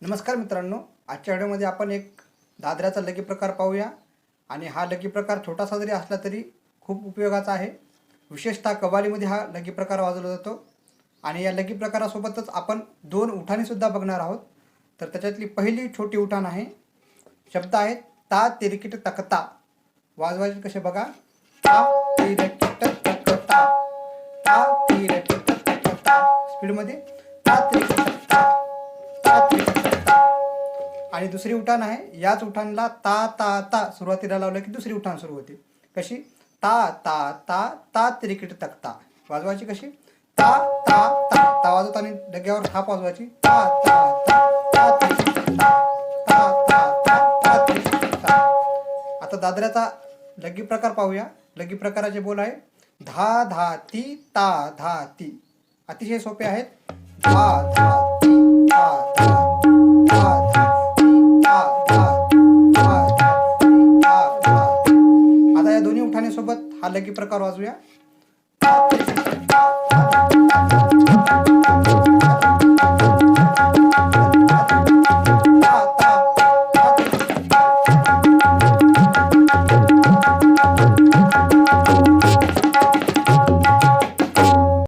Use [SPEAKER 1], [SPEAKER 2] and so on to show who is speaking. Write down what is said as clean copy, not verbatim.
[SPEAKER 1] नमस्कार मित्रांनो, आजच्या व्हिडिओमध्ये आपण एक दादऱ्याचा लकी प्रकार पाहूया। आणि हा लकी प्रकार छोटासा जरी असला तरी खूप उपयोगाचा आहे। विशेषतः कव्वालीमध्ये हा लकी प्रकार वाजवला जातो। आणि या लकी प्रकारासोबतच आपण दोन उठाणे सुद्धा बघणार आहोत। तर त्याच्यातली पहिली छोटी उठाण आहे, शब्द आहेत ता तिरकिट तकता। वाजवायचे कसे बघा, ता तिरकिट तकता, ता तिरकिट तकता, स्पीडमध्ये ता तिरकिट तकता, ता तिरकिट तकता। आणि दुसरी उठाण आहे, याच उठाणला ता ता ता सुरुवातीला लावलं की दुसरी उठाण सुरू होते। कशी, ता ता ता ता तिरकिट तकता। वाजवायची कशी, ता ता ता, ता वाजवताना डग्यावर थाप वाजवायची, ता ता ता ता तिरकिट तकता, ता ता ता ता तिरकिट तकता। आता दादऱ्याचा लकी प्रकार पाहूया। लकी प्रकाराचे बोल आहे, धा धा ती ता धा ती। अतिशय सोपे आहेत। धा धा ती ता धा, धा धा ती ता धा, धा धा ती ता धा। आता या दोन्ही उठाणे सोबत हा लकी प्रकार वाजूया। ता तिरकिट